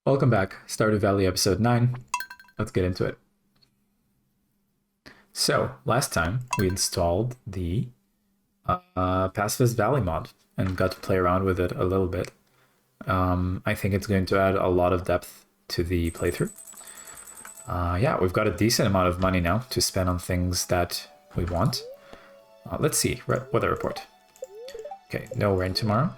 Welcome back, Stardew Valley episode 9. Let's get into it. So, last time we installed the Pacifist Valley mod and got to play around with it a little bit. I think it's going to add a lot of depth to the playthrough. Yeah, we've got a decent amount of money now to spend on things that we want. Let's see, weather report. Okay, no rain tomorrow.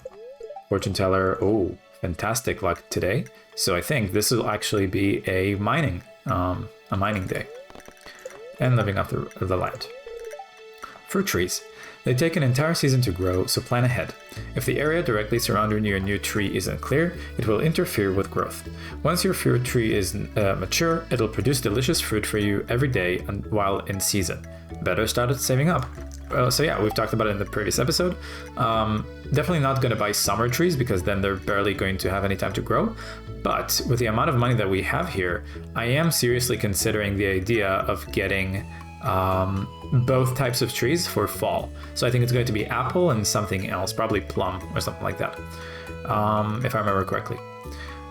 Fortune teller, oh, fantastic luck today. So I think this will actually be a mining day. And living off the land. Fruit trees. They take an entire season to grow, so plan ahead. If the area directly surrounding your new tree isn't clear, it will interfere with growth. Once your fruit tree is mature, it'll produce delicious fruit for you every day while in season. Better start saving up. So yeah, we've talked about it in the previous episode. Definitely not going to buy summer trees because then they're barely going to have any time to grow. But with the amount of money that we have here, I am seriously considering the idea of getting both types of trees for fall. So I think it's going to be apple and something else, probably plum or something like that, if I remember correctly.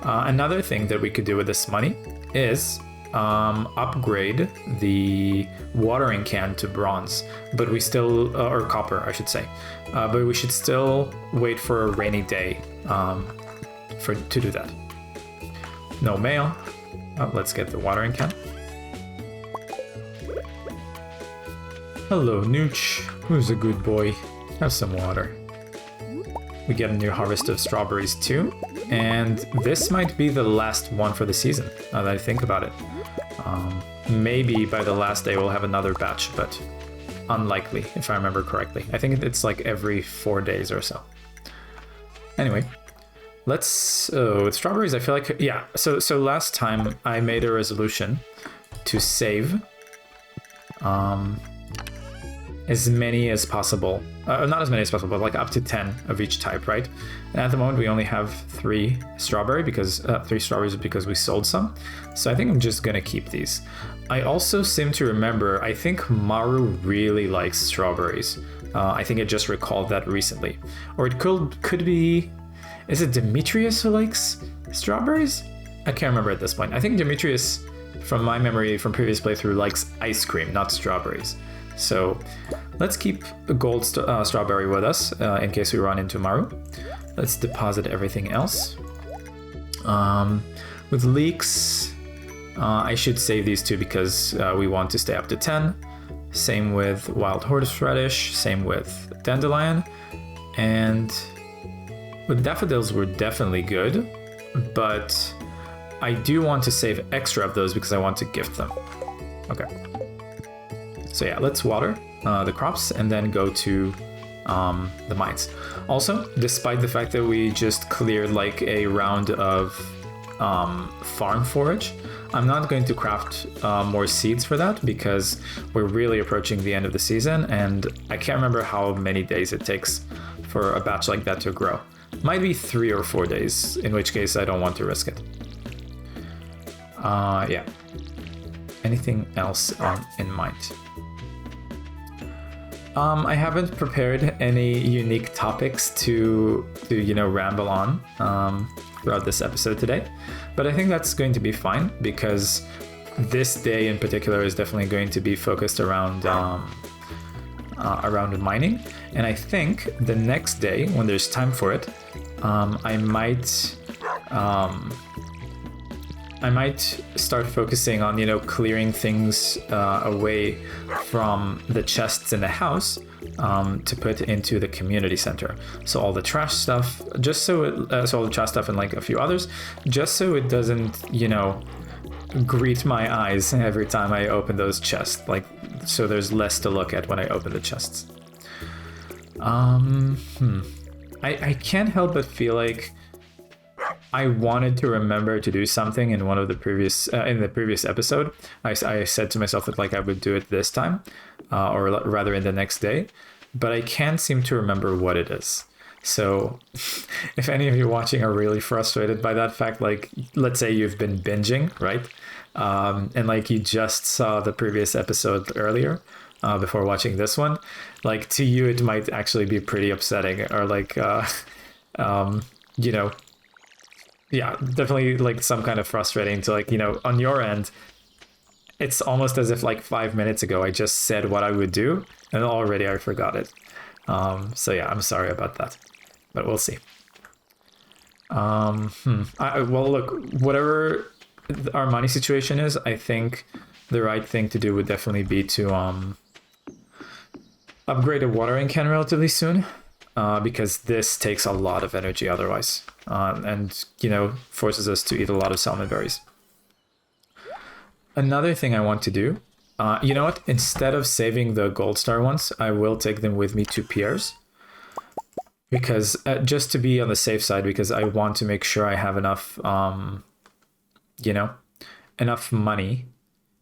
Another thing that we could do with this money is upgrade the watering can to bronze, but we still, or copper, I should say, but we should still wait for a rainy day to do that. No mail. Oh, let's get the watering can. Hello, Nooch. Who's a good boy? Have some water. We get a new harvest of strawberries too, and this might be the last one for the season, now that I think about it. Maybe by the last day we'll have another batch, but unlikely, if I remember correctly. I think it's like every 4 days or so. Anyway, let's... with strawberries, I feel like... Yeah, so last time I made a resolution to save as many as possible. Not as many as possible, but like up to 10 of each type, right? And at the moment we only have 3 strawberries because we sold some. So I think I'm just gonna keep these. I also seem to remember, I think Maru really likes strawberries. I think I just recalled that recently. Or it could be, is it Demetrius who likes strawberries? I can't remember at this point. I think Demetrius, from my memory from previous playthrough, likes ice cream, not strawberries. So let's keep a gold strawberry with us in case we run into Maru. Let's deposit everything else. With leeks, I should save these two because we want to stay up to 10. Same with wild horseradish, same with dandelion. And with daffodils, we're definitely good, but I do want to save extra of those because I want to gift them. Okay. So yeah, let's water the crops and then go to the mines. Also, despite the fact that we just cleared like a round of farm forage, I'm not going to craft more seeds for that because we're really approaching the end of the season and I can't remember how many days it takes for a batch like that to grow. Might be 3 or 4 days, in which case I don't want to risk it. Yeah. Anything else in mind? I haven't prepared any unique topics to ramble on throughout this episode today, but I think that's going to be fine because this day in particular is definitely going to be focused around mining, and I think the next day when there's time for it, I might start focusing on, clearing things away from the chests in the house to put into the community center. So all the trash stuff, so all the trash stuff and like a few others, just so it doesn't, greet my eyes every time I open those chests. Like, so there's less to look at when I open the chests. I can't help but feel like I wanted to remember to do something in one of the previous episode. I said to myself that like I would do it this time, or rather in the next day, but I can't seem to remember what it is. So if any of you watching are really frustrated by that fact, like let's say you've been binging, right? And like you just saw the previous episode earlier, before watching this one, like to you it might actually be pretty upsetting, or like Yeah, definitely like some kind of frustrating to like, on your end, it's almost as if like 5 minutes ago I just said what I would do and already I forgot it. So yeah, I'm sorry about that, but we'll see. Well, look, whatever our money situation is, I think the right thing to do would definitely be to upgrade a watering can relatively soon, because this takes a lot of energy otherwise, and forces us to eat a lot of salmon berries. Another thing I want to do, you know what? Instead of saving the gold star ones, I will take them with me to Pierre's, because just to be on the safe side, because I want to make sure I have enough, enough money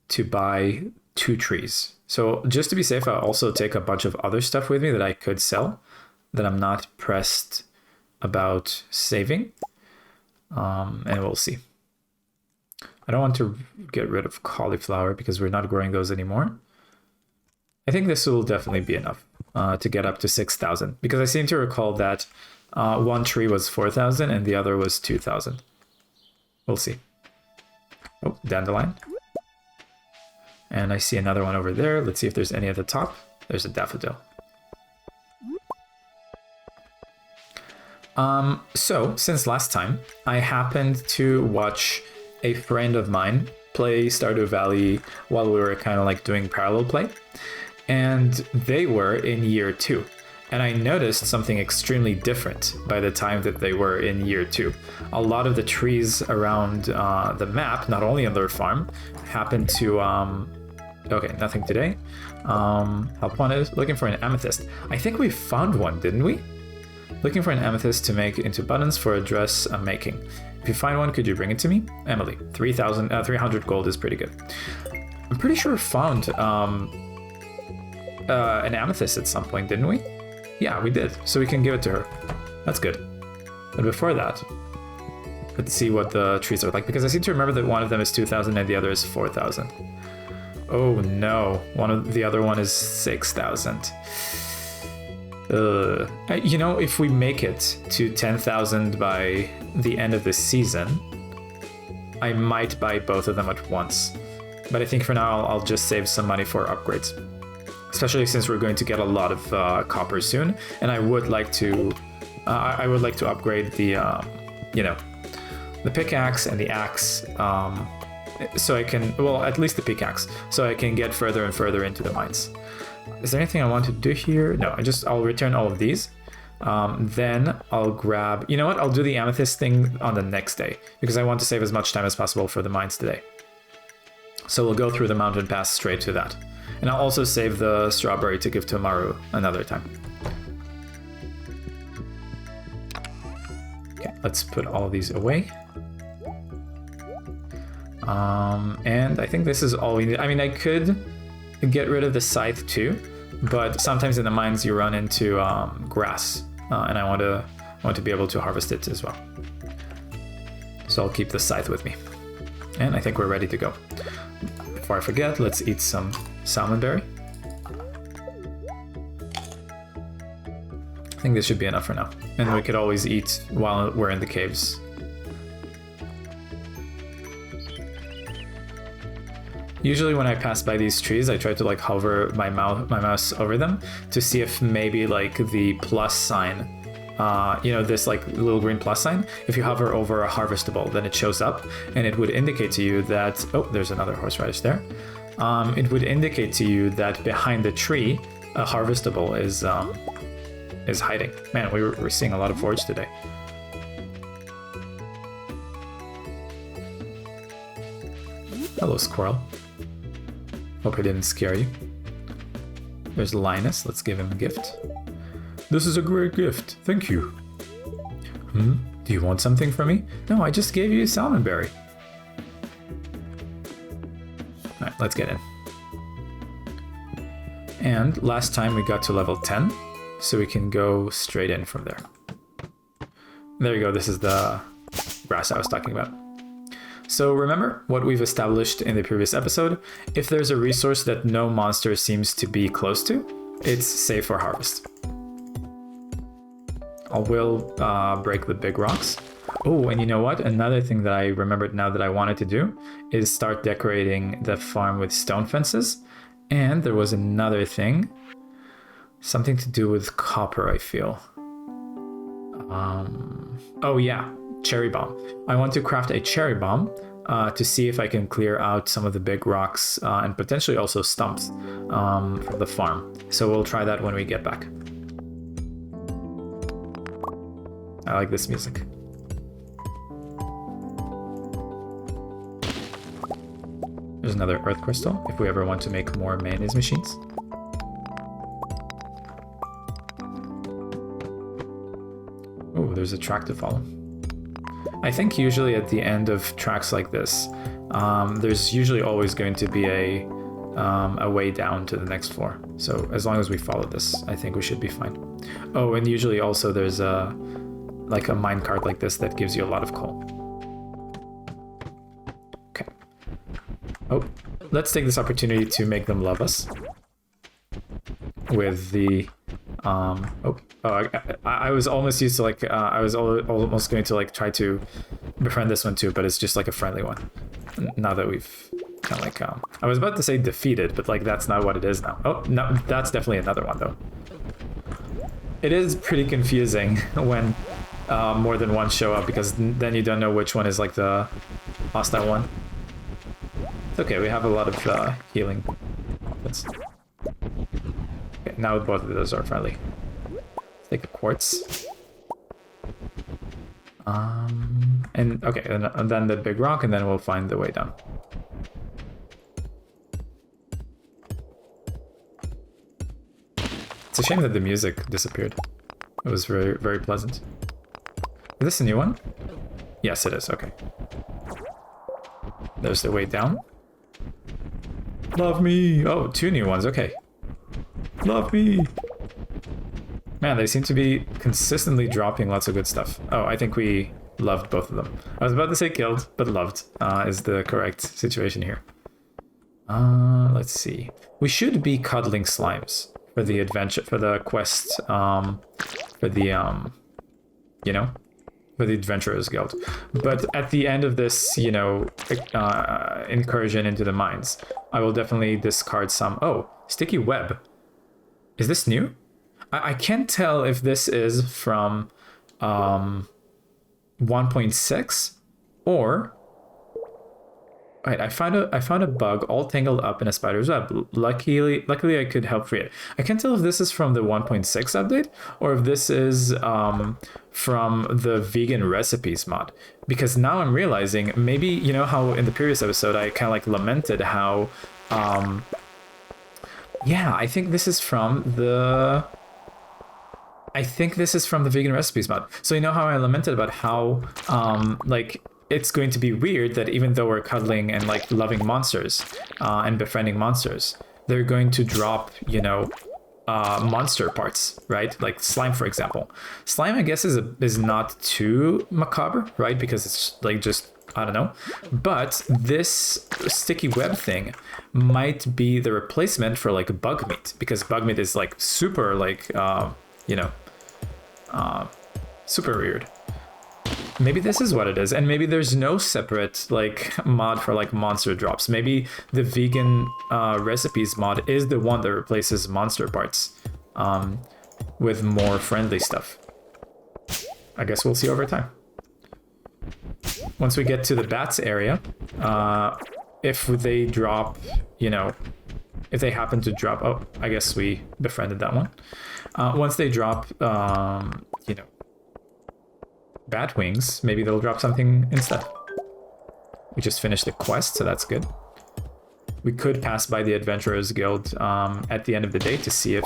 to buy 2 trees. So just to be safe, I'll also take a bunch of other stuff with me that I could sell that I'm not pressed about saving. And we'll see. I don't want to get rid of cauliflower because we're not growing those anymore. I think this will definitely be enough to get up to 6,000, because I seem to recall that one tree was 4,000 and the other was 2,000. We'll see. Oh, dandelion. And I see another one over there. Let's see if there's any at the top. There's a daffodil. So, since last time, I happened to watch a friend of mine play Stardew Valley while we were kind of like doing parallel play. And they were in year 2. And I noticed something extremely different by the time that they were in year 2. A lot of the trees around the map, not only on their farm, happened to... okay, nothing today. Help wanted, looking for an amethyst. I think we found one, didn't we? Looking for an amethyst to make into buttons for a dress I'm making. If you find one, could you bring it to me? Emily, 300 gold is pretty good. I'm pretty sure we found an amethyst at some point, didn't we? Yeah, we did. So we can give it to her. That's good. But before that, let's see what the trees are like, because I seem to remember that one of them is 2,000 and the other is 4,000. Oh no, the other one is 6,000. If we make it to 10,000 by the end of the season, I might buy both of them at once. But I think for now I'll just save some money for upgrades, especially since we're going to get a lot of copper soon, and I would like to upgrade the the pickaxe and the axe, so I can, well, at least the pickaxe, so I can get further and further into the mines. Is there anything I want to do here? No, I'll return all of these. Then I'll grab, you know what? I'll do the amethyst thing on the next day, because I want to save as much time as possible for the mines today. So we'll go through the mountain pass straight to that. And I'll also save the strawberry to give to Maru another time. Okay, let's put all of these away. And I think this is all we need. I mean, I could get rid of the scythe too, but sometimes in the mines you run into grass, and I want to be able to harvest it as well. So I'll keep the scythe with me. And I think we're ready to go. Before I forget, let's eat some salmon berry. I think this should be enough for now. And we could always eat while we're in the caves. Usually when I pass by these trees, I try to like hover my mouse over them to see if maybe like the plus sign, this like little green plus sign, if you hover over a harvestable, then it shows up and it would indicate to you that, oh, there's another horseradish there. It would indicate to you that behind the tree, a harvestable is hiding. Man, we're seeing a lot of forage today. Hello, squirrel. Hope I didn't scare you. There's Linus. Let's give him a gift. This is a great gift. Thank you. Do you want something from me? No, I just gave you a salmon berry. Alright, let's get in. And last time we got to level 10, so we can go straight in from there. There you go. This is the grass I was talking about. So remember what we've established in the previous episode. If there's a resource that no monster seems to be close to, it's safe for harvest. I will break the big rocks. Oh, and you know what? Another thing that I remembered now that I wanted to do is start decorating the farm with stone fences. And there was another thing, something to do with copper, I feel. Oh yeah, cherry bomb. I want to craft a cherry bomb to see if I can clear out some of the big rocks and potentially also stumps from the farm. So we'll try that when we get back. I like this music. There's another earth crystal if we ever want to make more mayonnaise machines. Oh, there's a track to follow. I think usually at the end of tracks like this, there's usually always going to be a way down to the next floor. So as long as we follow this, I think we should be fine. Oh, and usually also there's like a minecart like this that gives you a lot of coal. Okay. Oh, let's take this opportunity to make them love us with the I was almost used to like I was almost going to like try to befriend this one too, but it's just like a friendly one. Now that we've kind of like I was about to say defeated, but like that's not what it is now. Oh no, that's definitely another one though. It is pretty confusing when more than one show up, because then you don't know which one is like the hostile one. It's okay, we have a lot of healing. Okay, now both of those are friendly. Let's take a quartz. And okay, and then the big rock, and then we'll find the way down. It's a shame that the music disappeared. It was very, very pleasant. Is this a new one? Yes, it is. Okay. There's the way down. Love me! Oh, 2 new ones. Okay. Love me! Man, they seem to be consistently dropping lots of good stuff. Oh, I think we loved both of them. I was about to say killed, but loved is the correct situation here. Let's see. We should be cuddling slimes for the adventure, for the quest, for the, you know, for the Adventurers Guild. But at the end of this, you know, incursion into the mines, I will definitely discard some. Oh, sticky web. Is this new? I can't tell if this is from 1.6 or... Right, I found a bug all tangled up in a spider's web. Luckily I could help free it. I can't tell if this is from the 1.6 update or if this is from the vegan recipes mod. Because now I'm realizing, maybe, you know how in the previous episode I kind of like lamented how... yeah, I think this is from the... vegan recipes mod. So you know how I lamented about how, like, it's going to be weird that even though we're cuddling and, like, loving monsters and befriending monsters, they're going to drop, you know, monster parts, right? Like slime, for example. Slime, I guess, is not too macabre, right? Because it's, like, just... I don't know, but this sticky web thing might be the replacement for like bug meat, because bug meat is like super like you know, super weird. Maybe this is what it is, and maybe there's no separate like mod for like monster drops. Maybe the vegan recipes mod is the one that replaces monster parts with more friendly stuff. I guess we'll see over time. Once we get to the bats area, if they drop, you know, if they happen to drop, oh, I guess we befriended that one. Once they drop, you know, bat wings, maybe they'll drop something instead. We just finished the quest, so that's good. We could pass by the Adventurers Guild at the end of the day to see if,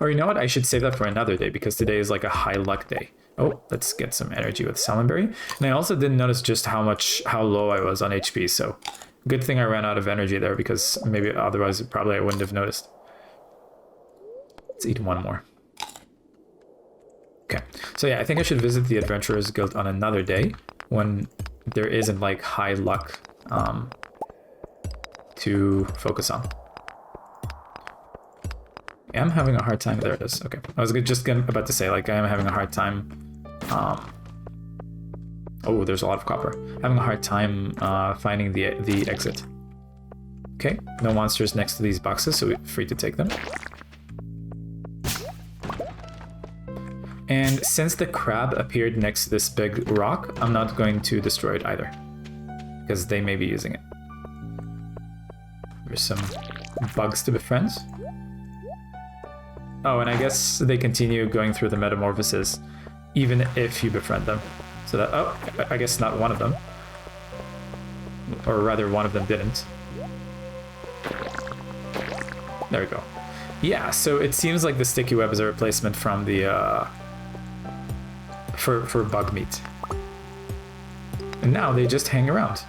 or you know what, I should save that for another day, because today is like a high luck day. Oh, let's get some energy with Salamberry. And I also didn't notice just how low I was on HP, so good thing I ran out of energy there, because maybe otherwise probably I wouldn't have noticed. Let's eat one more. Okay, so yeah, I think I should visit the Adventurers Guild on another day when there isn't like high luck to focus on. I'm having a hard time. There it is. Okay, I was just about to say, like, I am having a hard time Oh, there's a lot of copper. Having a hard time finding the exit. Okay, no monsters next to these boxes, so we're free to take them. And since the crab appeared next to this big rock, I'm not going to destroy it either, because they may be using it. There's some bugs to befriend. Oh, and I guess they continue going through the metamorphosis even if you befriend them. So that, oh, I guess not one of them. Or rather, one of them didn't. There we go. Yeah, so it seems like the sticky web is a replacement from the, for bug meat. And now they just hang around.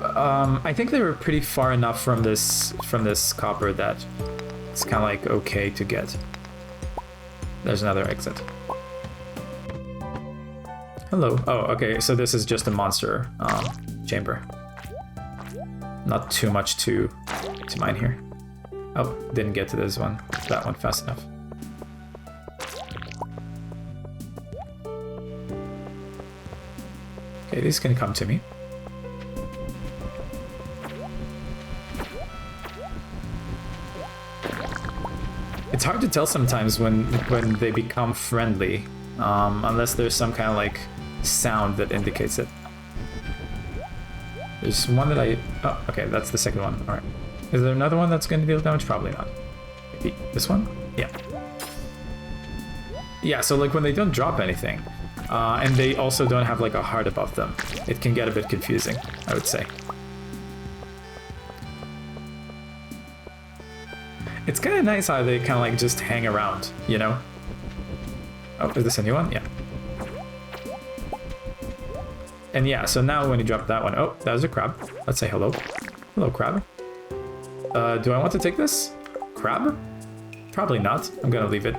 I think they were pretty far enough from this copper that it's kind of like okay to get. There's another exit. Hello. Oh, okay, so this is just a monster chamber. Not too much to mine here. Oh, didn't get to that one fast enough. Okay, these can come to me. It's hard to tell sometimes when they become friendly, unless there's some kind of like sound that indicates it. There's one that oh, okay, that's the second one. All right. Is there another one that's going to deal damage? Probably not. Maybe this one? Yeah. Yeah, so like when they don't drop anything, and they also don't have like a heart above them, it can get a bit confusing, I would say. It's kind of nice how they kind of like just hang around, you know? Oh, is this a new one? Yeah. And yeah, so now when you drop that one, oh, that was a crab. Let's say hello. Hello, crab. Do I want to take this? Crab? Probably not. I'm gonna leave it.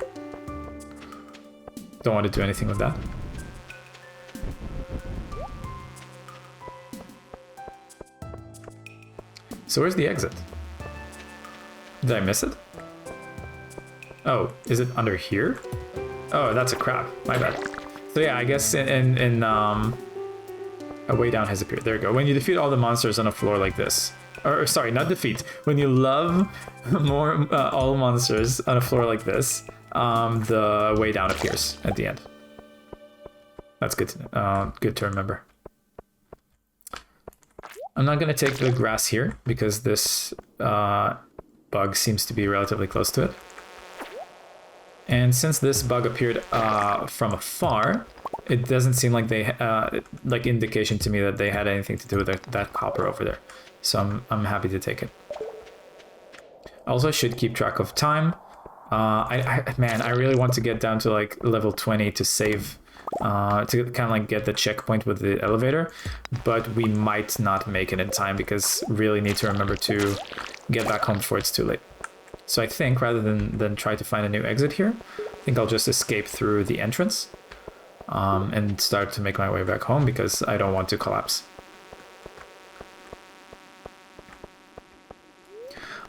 Don't want to do anything with that. So where's the exit? Did I miss it? Oh, is it under here? Oh, that's a crab. My bad. So yeah, I guess in a way down has appeared. There we go. When you defeat all the monsters on a floor like this, or sorry, not defeat. When you love more all monsters on a floor like this, the way down appears at the end. That's good to remember. I'm not gonna take the grass here because this bug seems to be relatively close to it. And since this bug appeared from afar, it doesn't seem like they like indication to me that they had anything to do with that copper over there. So I'm happy to take it. Also, I should keep track of time. Man, I really want to get down to like level 20 to save, to kind of like get the checkpoint with the elevator, but we might not make it in time because really need to remember to get back home before it's too late. So I think rather than try to find a new exit here, I think I'll just escape through the entrance and start to make my way back home because I don't want to collapse.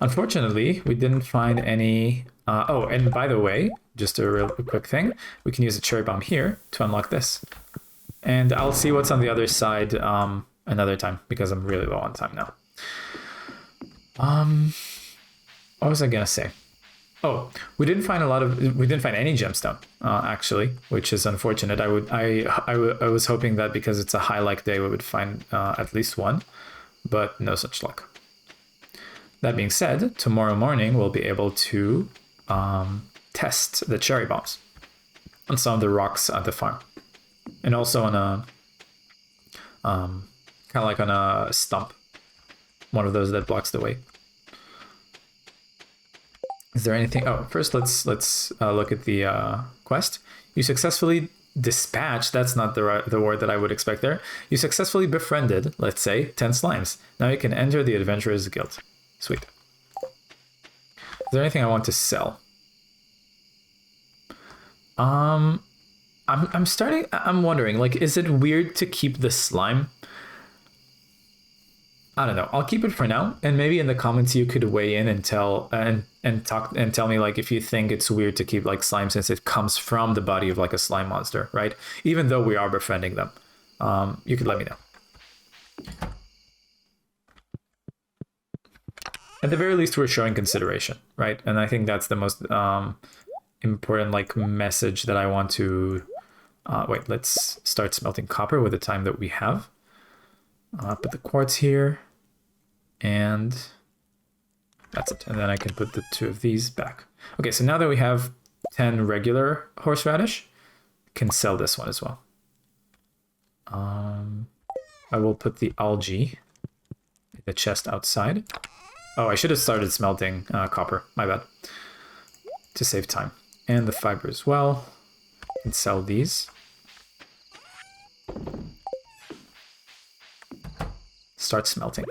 Unfortunately, we didn't find any... oh, and by the way, just a real quick thing, we can use a cherry bomb here to unlock this. And I'll see what's on the other side another time because I'm really low on time now. What was I gonna say? Oh, we didn't find any gemstone actually, which is unfortunate. I was hoping that because it's a high luck day we would find at least one, but no such luck. That being said, tomorrow morning we'll be able to test the cherry bombs on some of the rocks at the farm, and also on a kind of like on a stump, one of those that blocks the way. Is there anything? Oh, first let's look at the quest. You successfully dispatched. That's not the word that I would expect there. You successfully befriended, let's say, 10 slimes. Now you can enter the Adventurers Guild. Sweet. Is there anything I want to sell? I'm wondering, like, is it weird to keep the slime? I don't know. I'll keep it for now, and maybe in the comments you could weigh in and tell me like if you think it's weird to keep like slime since it comes from the body of like a slime monster, right? Even though we are befriending them. you could let me know. At the very least, we're showing consideration, right? And I think that's the most important like message that I want to. Wait, let's start smelting copper with the time that we have. Put the quartz here, and that's it. And then I can put the 2 of these back. Okay, so now that we have 10 regular horseradish, can sell this one as well. I will put the algae in the chest outside. Oh, I should have started smelting copper. My bad. To save time. And the fiber as well. Can sell these. Start smelting.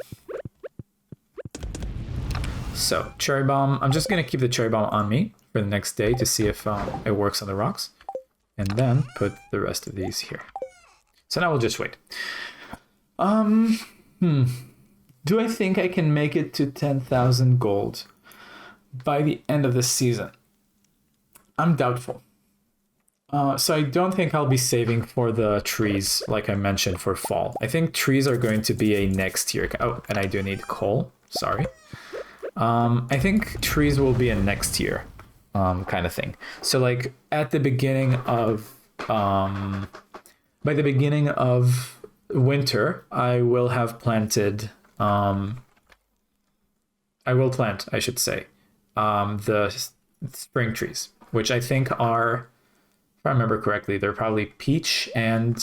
So, cherry bomb. I'm just going to keep the cherry bomb on me for the next day to see if it works on the rocks. And then put the rest of these here. So now we'll just wait. Do I think I can make it to 10,000 gold by the end of the season? I'm doubtful. So I don't think I'll be saving for the trees, like I mentioned, for fall. I think trees are going to be a next year. Oh, and I do need coal. Sorry. I think trees will be a next year kind of thing. So like at the beginning of... by the beginning of winter, I will have planted... I will plant, I should say, the spring trees, which I think are, if I remember correctly, they're probably peach and...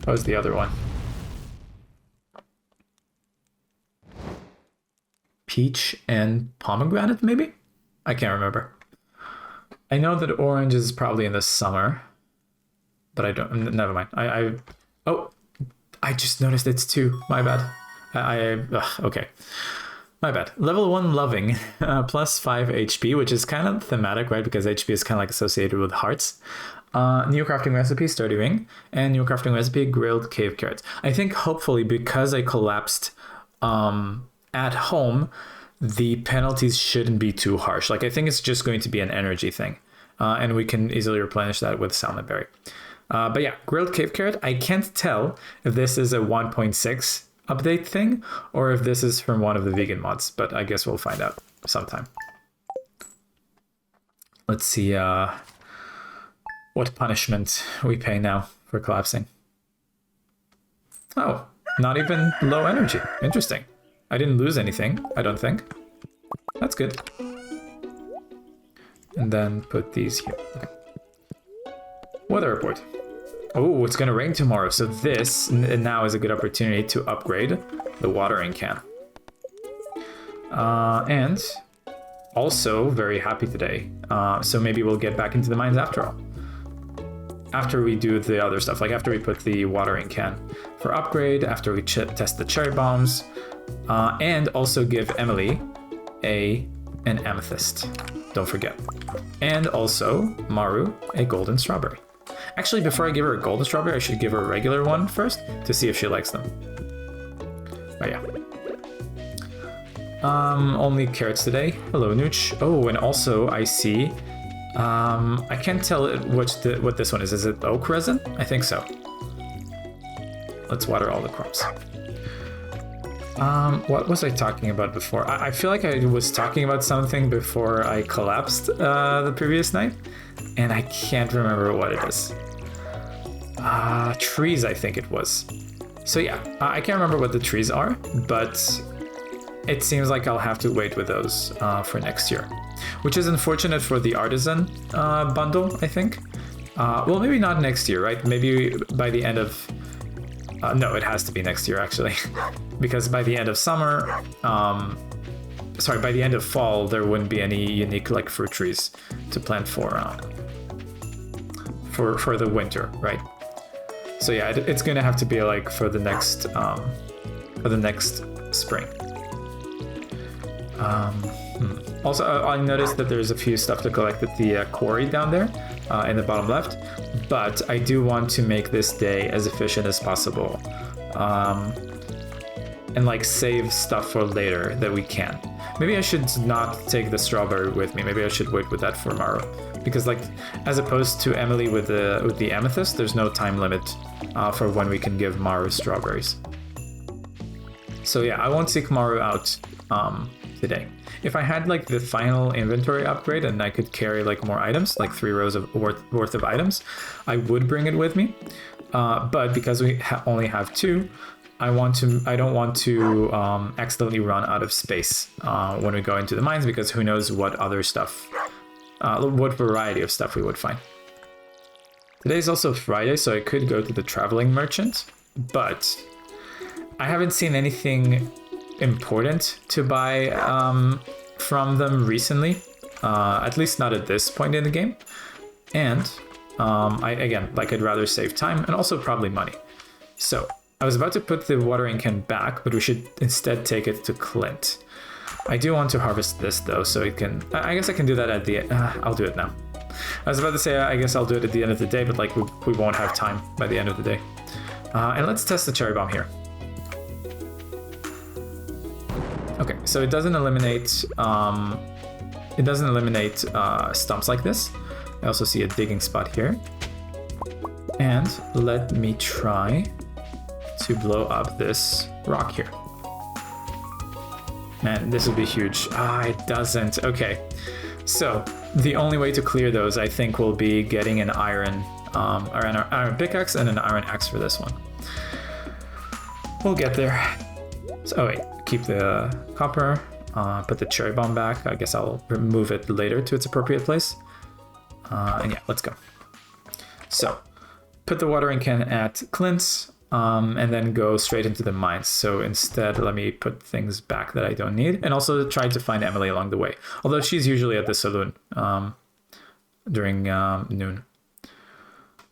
What was the other one? Peach and pomegranate, maybe? I can't remember. I know that orange is probably in the summer, but I don't... Never mind. Oh! I just noticed it's 2. My bad. Okay. My bad. Level 1 loving, plus 5 HP, which is kind of thematic, right? Because HP is kind of like associated with hearts. New crafting recipe, sturdy ring, and new crafting recipe, grilled cave carrots. I think hopefully because I collapsed at home, the penalties shouldn't be too harsh. Like I think it's just going to be an energy thing. And we can easily replenish that with salmon berry. But yeah, grilled cave carrot. I can't tell if this is a 1.6 update thing or if this is from one of the vegan mods, but I guess we'll find out sometime. Let's see what punishment we pay now for collapsing. Oh, not even low energy. Interesting. I didn't lose anything, I don't think. That's good. And then put these here. Okay. Weather report. Oh, it's gonna rain tomorrow, so this now is a good opportunity to upgrade the watering can. And also very happy today. So maybe we'll get back into the mines after all. After we do the other stuff, like after we put the watering can for upgrade, after we test the cherry bombs, and also give Emily an amethyst. Don't forget. And also Maru a golden strawberry. Actually, before I give her a golden strawberry, I should give her a regular one first to see if she likes them. But yeah. Only carrots today. Hello, Nooch. Oh, and also I see... I can't tell what this one is. Is it oak resin? I think so. Let's water all the crops. What was I talking about before? I feel like I was talking about something before I collapsed the previous night, and I can't remember what it is. Trees, I think it was. So yeah, I can't remember what the trees are, but it seems like I'll have to wait with those for next year, which is unfortunate for the artisan bundle, I think. Well, maybe not next year, right? Maybe by the end of... no, it has to be next year, actually. Because by the end of summer... by the end of fall, there wouldn't be any unique like fruit trees to plant for the winter, right? So yeah, it's gonna have to be like for the next spring. Also, I noticed that there's a few stuff to collect at the quarry down there in the bottom left, but I do want to make this day as efficient as possible and like save stuff for later that we can. Maybe I should not take the strawberry with me. Maybe I should wait with that for tomorrow. because like as opposed to Emily with the amethyst, there's no time limit for when we can give Maru strawberries. So yeah, I won't seek Maru out today. If I had like the final inventory upgrade and I could carry like more items, like 3 rows of worth of items, I would bring it with me. But because we only have 2, I don't want to accidentally run out of space when we go into the mines, because who knows what other stuff, what variety of stuff we would find. Today's also Friday, so I could go to the traveling merchant, but I haven't seen anything important to buy from them recently, at least not at this point in the game. And I'd rather save time and also probably money. So I was about to put the watering can back, but we should instead take it to Clint. I do want to harvest this though, so it can, I guess I can do that at the end. I'll do it now. I was about to say, I guess I'll do it at the end of the day, but like we won't have time by the end of the day. And let's test the cherry bomb here. Okay, so it doesn't eliminate stumps like this. I also see a digging spot here. And let me try to blow up this rock here. Man, this will be huge. It doesn't. Okay, so the only way to clear those, I think, will be getting an iron pickaxe and an iron axe for this one. We'll get there. So, oh wait, keep the copper, put the cherry bomb back. I guess I'll remove it later to its appropriate place. And yeah, let's go. So, put the watering can at Clint's, and then go straight into the mines. So instead, let me put things back that I don't need, and also try to find Emily along the way. Although she's usually at the saloon during noon.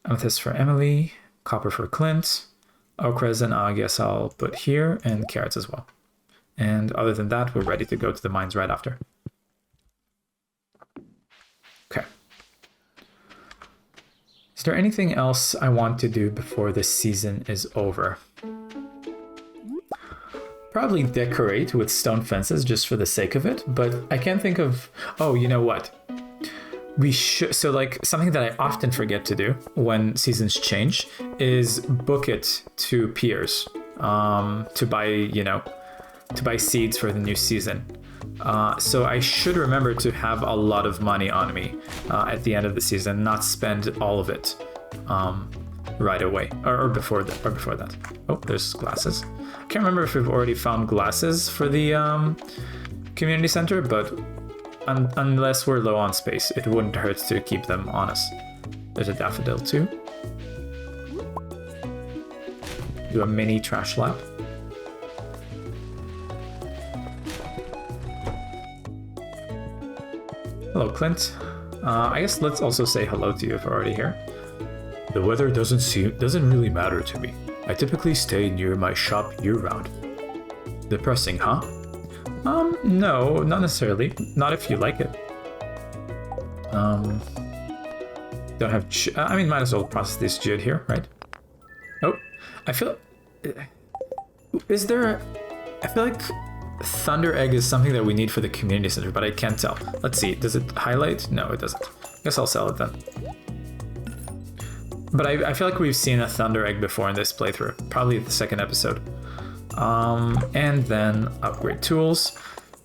Amethyst for Emily, copper for Clint, oak resin I guess I'll put here, and carrots as well. And other than that, we're ready to go to the mines right after. Okay. Is there anything else I want to do before this season is over? Probably decorate with stone fences just for the sake of it, but I can't think of... Oh, you know what? We should... So like something that I often forget to do when seasons change is book it to peers to buy seeds for the new season. So I should remember to have a lot of money on me at the end of the season, not spend all of it right away or before that. Oh, there's glasses. I can't remember if we've already found glasses for the community center, but unless we're low on space, it wouldn't hurt to keep them on us. There's a daffodil too. Do a mini trash lap. Hello, Clint. I guess let's also say hello to you if we're already here. The weather doesn't really matter to me. I typically stay near my shop year-round. Depressing, huh? No, not necessarily. Not if you like it. Don't have... I mean, might as well process this jade here, right? Oh, I feel... Is there... I feel like... Thunder Egg is something that we need for the community center, but I can't tell. Let's see, does it highlight? No, it doesn't. I guess I'll sell it then. But I feel like we've seen a Thunder Egg before in this playthrough, probably the second episode. And then upgrade tools.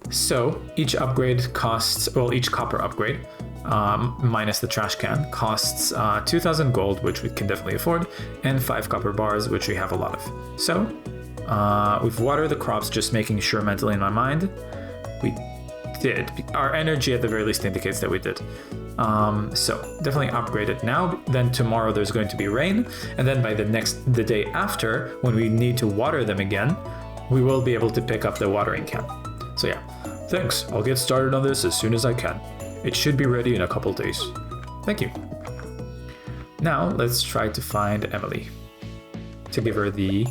So each upgrade costs, well, each copper upgrade, minus the trash can, costs 2,000 gold, which we can definitely afford, and 5 copper bars, which we have a lot of. So we've watered the crops, just making sure mentally in my mind. We did. Our energy at the very least indicates that we did. So definitely upgrade it now. Then tomorrow there's going to be rain. And then by the day after, when we need to water them again, we will be able to pick up the watering can. So yeah, thanks. I'll get started on this as soon as I can. It should be ready in a couple days. Thank you. Now let's try to find Emily to give her the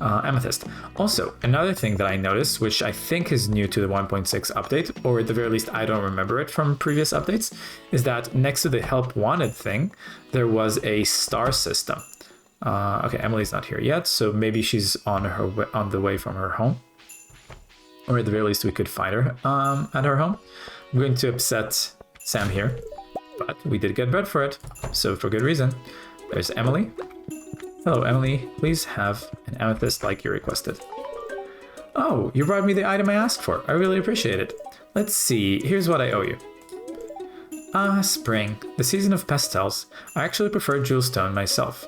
amethyst. Also, another thing that I noticed, which I think is new to the 1.6 update, or at the very least I don't remember it from previous updates, is that next to the help wanted thing, there was a star system. Okay, Emily's not here yet, so maybe she's on the way from her home. Or at the very least we could find her at her home. I'm going to upset Sam here but we did get bread for it, so for good reason. There's Emily. Hello, Emily. Please have an amethyst like you requested. Oh, you brought me the item I asked for. I really appreciate it. Let's see. Here's what I owe you. Ah, spring. The season of pastels. I actually prefer jewel tones myself.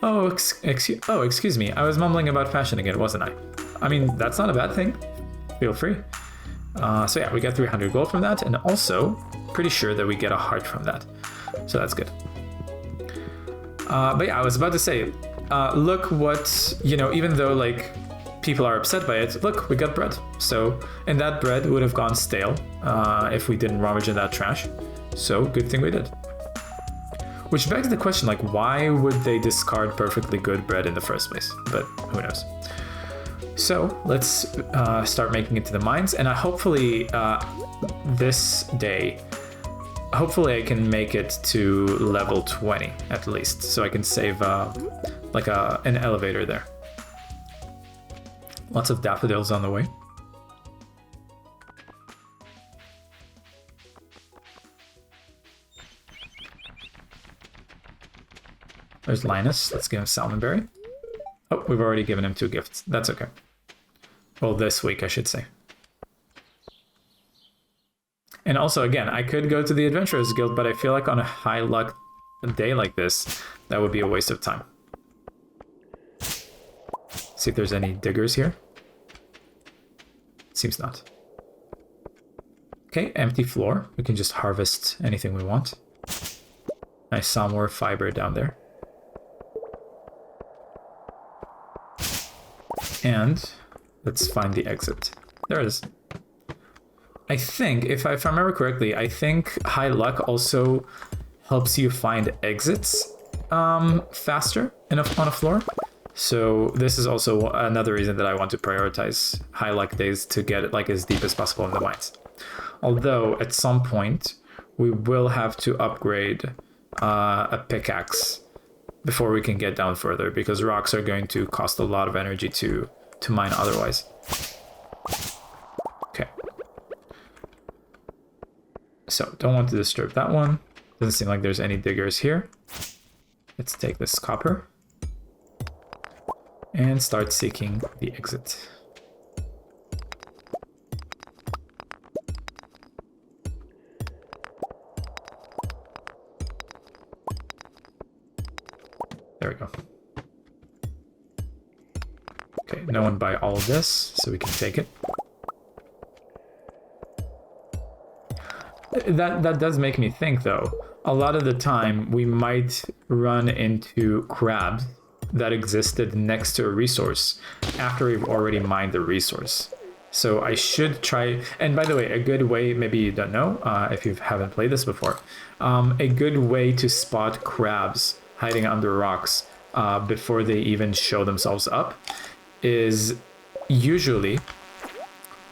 Oh, excuse me. I was mumbling about fashion again, wasn't I? I mean, that's not a bad thing. Feel free. So yeah, we get 300 gold from that, and also pretty sure that we get a heart from that. So that's good. But yeah, I was about to say, look what, you know, even though like people are upset by it, look, we got bread. So, and that bread would have gone stale if we didn't rummage in that trash. So good thing we did. Which begs the question, like, why would they discard perfectly good bread in the first place? But who knows? So let's start making it to the mines, and hopefully this day, hopefully I can make it to level 20 at least, so I can save like an elevator there. Lots of daffodils on the way. There's Linus. Let's give him Salmonberry. Oh, we've already given him 2 gifts. That's okay. Well, this week, I should say. And also, again, I could go to the Adventurers Guild, but I feel like on a high luck day like this, that would be a waste of time. See if there's any diggers here. Seems not. Okay, empty floor. We can just harvest anything we want. I saw more fiber down there. And let's find the exit. There it is. I think, if I remember correctly, I think high luck also helps you find exits faster on a floor. So this is also another reason that I want to prioritize high luck days to get it like as deep as possible in the mines. Although at some point we will have to upgrade a pickaxe before we can get down further, because rocks are going to cost a lot of energy to mine otherwise. Okay. So, don't want to disturb that one. Doesn't seem like there's any diggers here. Let's take this copper and start seeking the exit. There we go. Okay, no one buy all of this, so we can take it. That does make me think, though. A lot of the time, we might run into crabs that existed next to a resource after we've already mined the resource. So I should try... And by the way, a good way, maybe you don't know, if you haven't played this before, a good way to spot crabs hiding under rocks before they even show themselves up is usually,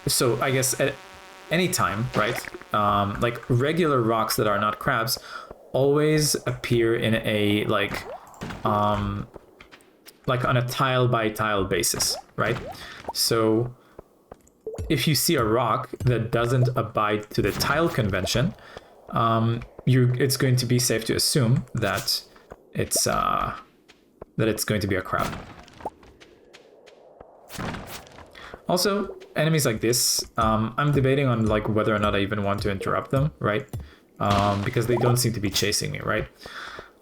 so I guess at any time, right? Like regular rocks that are not crabs always appear in a like on a tile by tile basis, right? So if you see a rock that doesn't abide to the tile convention, it's going to be safe to assume that it's going to be a crab. Also, enemies like this, I'm debating on like whether or not I even want to interrupt them, right? Because they don't seem to be chasing me, right?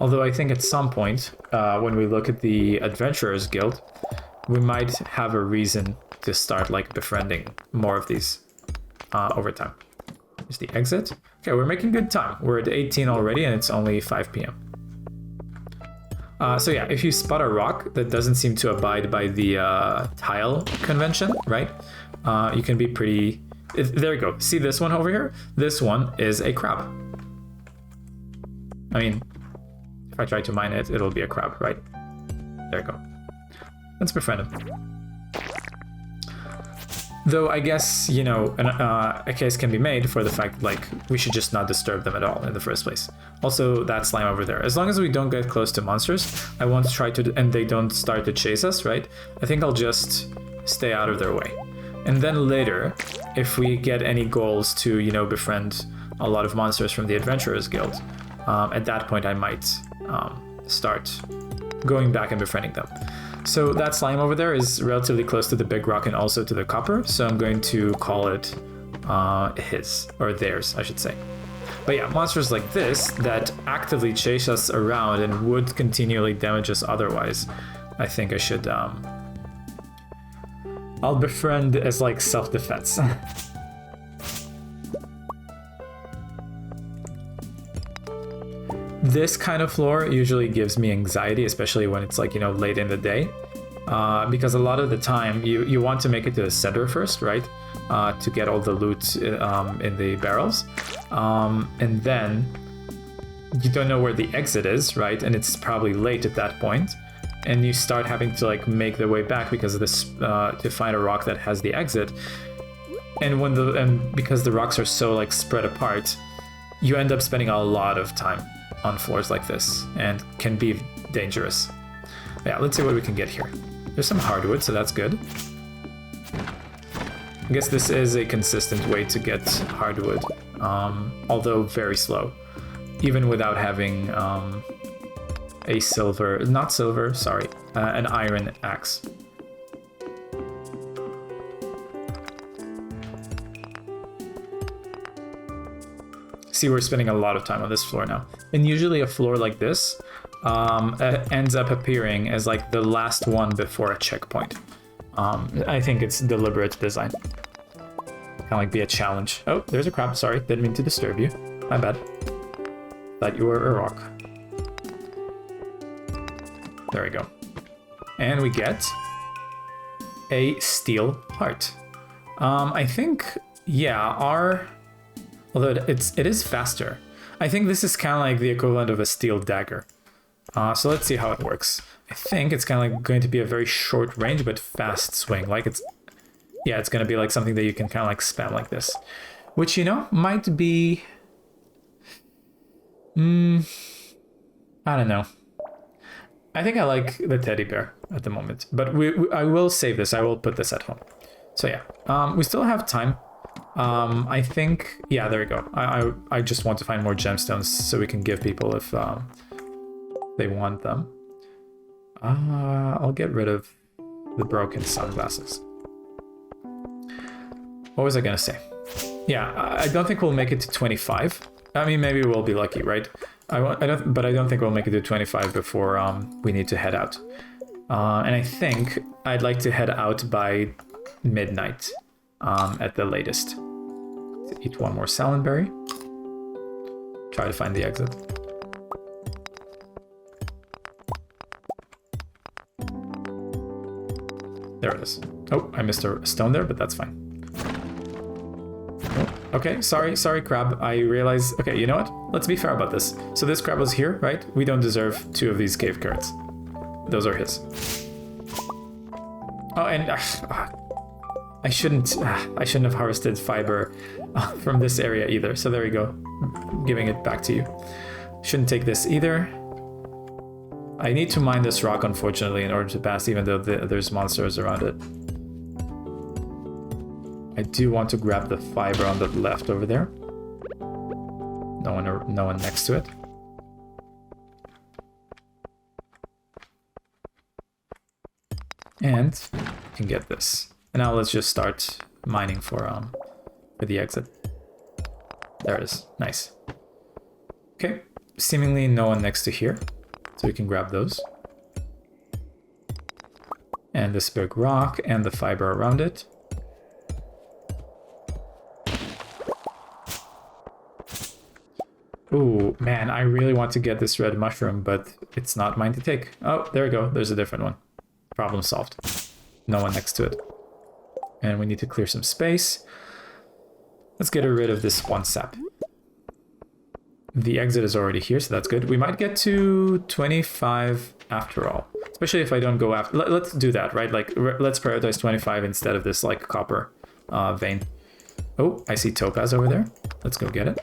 Although I think at some point, when we look at the Adventurers Guild, we might have a reason to start like befriending more of these over time. Here's the exit. Okay, we're making good time. We're at 18 already and it's only 5 p.m. So yeah, if you spot a rock that doesn't seem to abide by the tile convention, right? You can be pretty... There you go. See this one over here? This one is a crab. I mean, if I try to mine it, it'll be a crab, right? There you go. Let's befriend him. Though I guess, you know, a case can be made for the fact that, like, we should just not disturb them at all in the first place. Also, that slime over there. As long as we don't get close to monsters, I won't try to, and they don't start to chase us, right? I think I'll just stay out of their way. And then later, if we get any goals to, you know, befriend a lot of monsters from the Adventurers Guild. At that point, I might start going back and befriending them. So that slime over there is relatively close to the big rock and also to the copper, so I'm going to call it his, or theirs, I should say. But yeah, monsters like this that actively chase us around and would continually damage us otherwise, I think I should... I'll befriend as like self-defense. This kind of floor usually gives me anxiety, especially when it's like, you know, late in the day. Because a lot of the time you want to make it to the center first, right? To get all the loot in the barrels. And then you don't know where the exit is, right? And it's probably late at that point. And you start having to like make the way back because of this to find a rock that has the exit. And because the rocks are so like spread apart, you end up spending a lot of time on floors like this and can be dangerous. Yeah, let's see what we can get here. There's some hardwood, so that's good. I guess this is a consistent way to get hardwood, although very slow, even without having a silver, not silver, sorry, an iron axe. See, we're spending a lot of time on this floor now. And usually a floor like this ends up appearing as like the last one before a checkpoint. I think it's deliberate design. Kind of like be a challenge. Oh, there's a crab, sorry, didn't mean to disturb you. My bad. Thought you were a rock. There we go. And we get a steel heart. I think, yeah, although it is faster. I think this is kind of like the equivalent of a steel dagger. So let's see how it works. I think it's kind of like going to be a very short range, but fast swing. Like it's going to be like something that you can kind of like spam like this. Which, you know, might be... I don't know. I think I like the teddy bear at the moment. But I will save this. I will put this at home. So yeah, we still have time. I think, yeah, there we go. I just want to find more gemstones so we can give people if they want them. I'll get rid of the broken sunglasses. What was I gonna say? Yeah, I don't think we'll make it to 25. I mean, maybe we'll be lucky, right? But I don't think we'll make it to 25 before we need to head out. And I think I'd like to head out by midnight at the latest. Eat one more salinberry. Try to find the exit. There it is. Oh, I missed a stone there, but that's fine. Oh, okay, sorry, crab. I realize... Okay, you know what? Let's be fair about this. So this crab was here, right? We don't deserve 2 of these cave carrots. Those are his. Oh, and... I shouldn't have harvested fiber from this area either. So there we go. Giving it back to you. Shouldn't take this either. I need to mine this rock, unfortunately, in order to pass, even though there's monsters around it. I do want to grab the fiber on the left over there. No one next to it. And I can get this. And now let's just start mining for the exit. There it is. Nice. Okay. Seemingly no one next to here. So we can grab those. And this big rock and the fiber around it. Ooh, man, I really want to get this red mushroom, but it's not mine to take. Oh, there we go. There's a different one. Problem solved. No one next to it. And we need to clear some space. Let's get rid of this one sap. The exit is already here, so that's good. We might get to 25 after all. Especially if I don't go after... Let's do that, right? Like, let's prioritize 25 instead of this, like, copper vein. Oh, I see topaz over there. Let's go get it.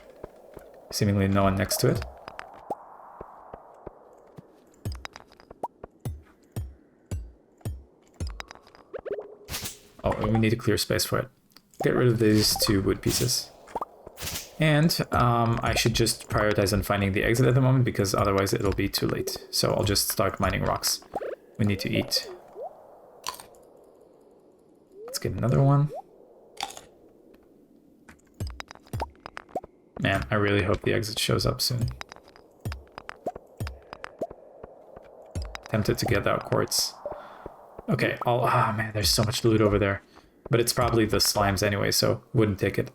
Seemingly no one next to it. Oh, we need to clear space for it. Get rid of these 2 wood pieces. And I should just prioritize on finding the exit at the moment because otherwise it'll be too late. So I'll just start mining rocks. We need to eat. Let's get another one. Man, I really hope the exit shows up soon. Tempted to get that quartz. Okay, man, there's so much loot over there. But it's probably the slimes anyway, so wouldn't take it.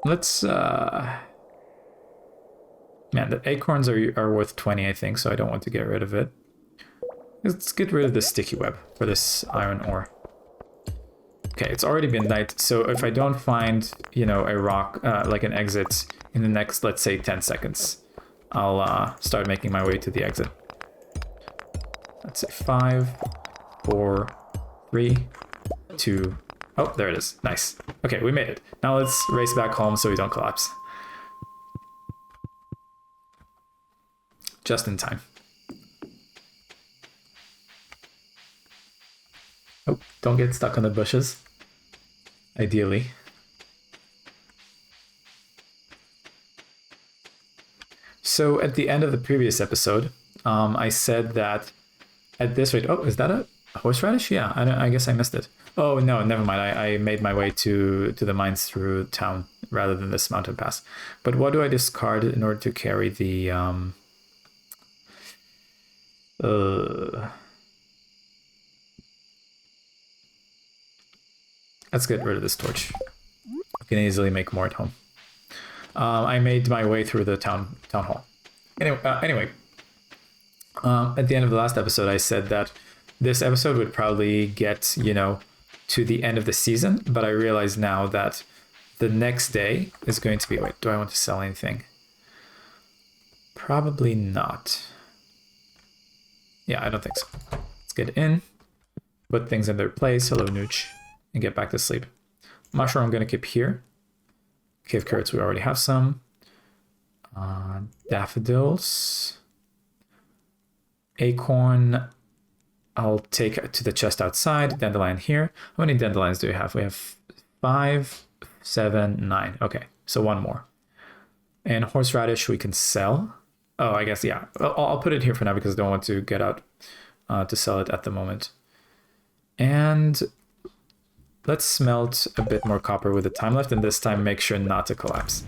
Let's man, the acorns are worth 20, I think, so I don't want to get rid of it. Let's get rid of the sticky web for this iron ore. Okay, it's already been night, so if I don't find, you know, a rock, like an exit in the next, let's say, 10 seconds, I'll start making my way to the exit. Let's say 5, 4, 3, 2... Oh, there it is. Nice. Okay, we made it. Now let's race back home so we don't collapse. Just in time. Oh, don't get stuck on the bushes. Ideally. So at the end of the previous episode, I said that at this rate... Oh, is that a horseradish? Yeah, I guess I missed it. Oh, no, never mind. I made my way to the mines through town rather than this mountain pass. But what do I discard in order to carry the... Let's get rid of this torch. I can easily make more at home. I made my way through the town hall. Anyway, at the end of the last episode, I said that this episode would probably get, you know, to the end of the season, but I realize now that the next day is going to be... Wait, do I want to sell anything? Probably not. Yeah, I don't think so. Let's get in, put things in their place. Hello, Nooch. And get back to sleep. Mushroom I'm going to keep here. Cave carrots, we already have some. Daffodils. Acorn, I'll take to the chest outside. Dandelion here. How many dandelions do we have? We have 5, 7, 9. Okay, so one more. And horseradish we can sell. Oh, I guess, yeah. I'll put it here for now because I don't want to get out to sell it at the moment. And... let's smelt a bit more copper with the time left, and this time make sure not to collapse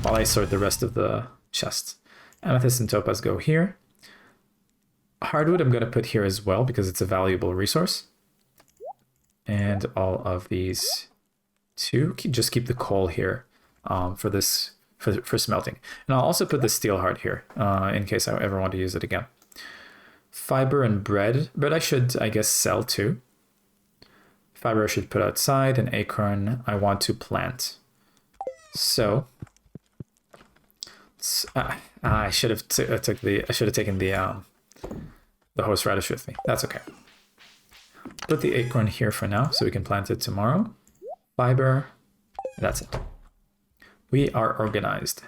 while I sort the rest of the chests. Amethyst and topaz go here. Hardwood I'm going to put here as well because it's a valuable resource. And all of these too. Just keep the coal here for smelting. And I'll also put the steel heart here in case I ever want to use it again. Fiber and bread. Bread I should, I guess, sell too. Fiber I should put outside, and acorn I want to plant. So I should have taken the horseradish with me. That's okay. Put the acorn here for now, so we can plant it tomorrow. Fiber, that's it. We are organized.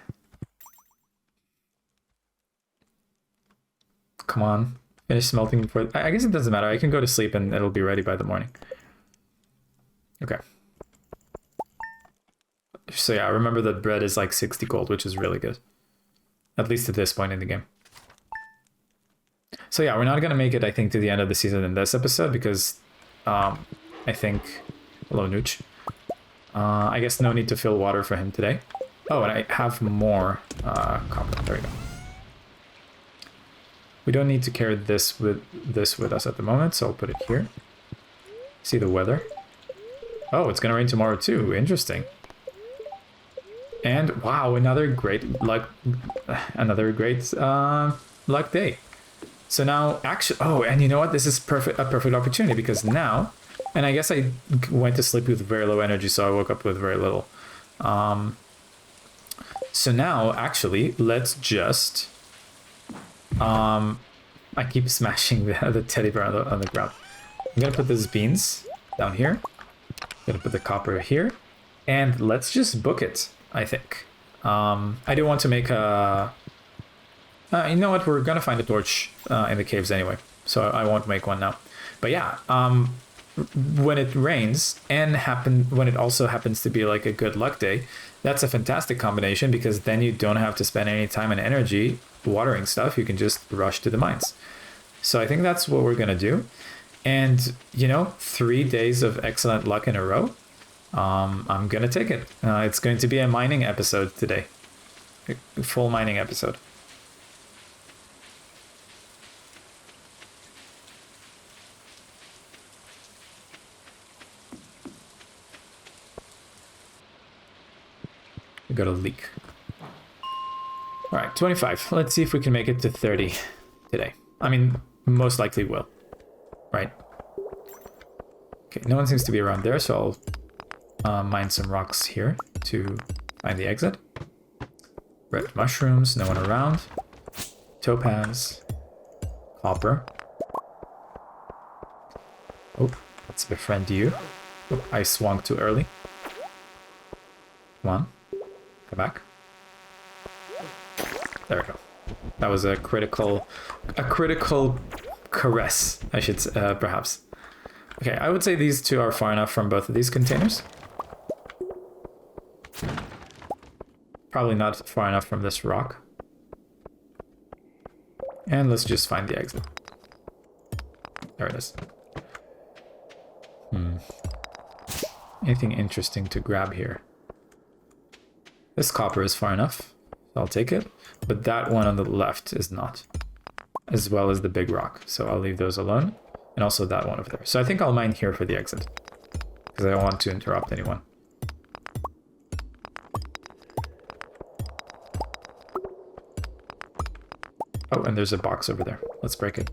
Come on, finish smelting before. I guess it doesn't matter. I can go to sleep and it'll be ready by the morning. Okay. So yeah, remember that bread is like 60 gold, which is really good. At least at this point in the game. So yeah, we're not going to make it, I think, to the end of the season in this episode because I think... Hello, Nooch. I guess no need to fill water for him today. Oh, and I have more copper. There we go. We don't need to carry this with us at the moment, so I'll put it here. See the weather. Oh, it's gonna rain tomorrow too. Interesting. And wow, another great luck day. So now, actually, oh, and you know what? This is a perfect opportunity because now, and I guess I went to sleep with very low energy, so I woke up with very little. So now, actually, let's just. I keep smashing the teddy bear on the ground. I'm gonna put these beans down here. Gonna put the copper here, and let's just book it. I think. I do want to make a. You know what? We're gonna find a torch in the caves anyway, so I won't make one now. But yeah, when it rains and when it also happens to be like a good luck day, that's a fantastic combination because then you don't have to spend any time and energy watering stuff. You can just rush to the mines. So I think that's what we're gonna do. And 3 days of excellent luck in a row. I'm gonna take it. It's going to be a mining episode today, a full mining episode. We got a leak. All right, 25. Let's see if we can make it to 30 today. I mean, most likely will, right? Okay, no one seems to be around there, so I'll mine some rocks here to find the exit. Red mushrooms, no one around. Topaz, copper. Oh, let's befriend you. Oh, I swung too early. Come on. Come back. There we go. That was a critical caress, I should say, perhaps. Okay, I would say these two are far enough from both of these containers. Probably not far enough from this rock. And let's just find the exit. There it is. Anything interesting to grab here? This copper is far enough, so I'll take it. But that one on the left is not. As well as the big rock, so I'll leave those alone. And also that one over there. So I think I'll mine here for the exit. Because I don't want to interrupt anyone. Oh, and there's a box over there. Let's break it.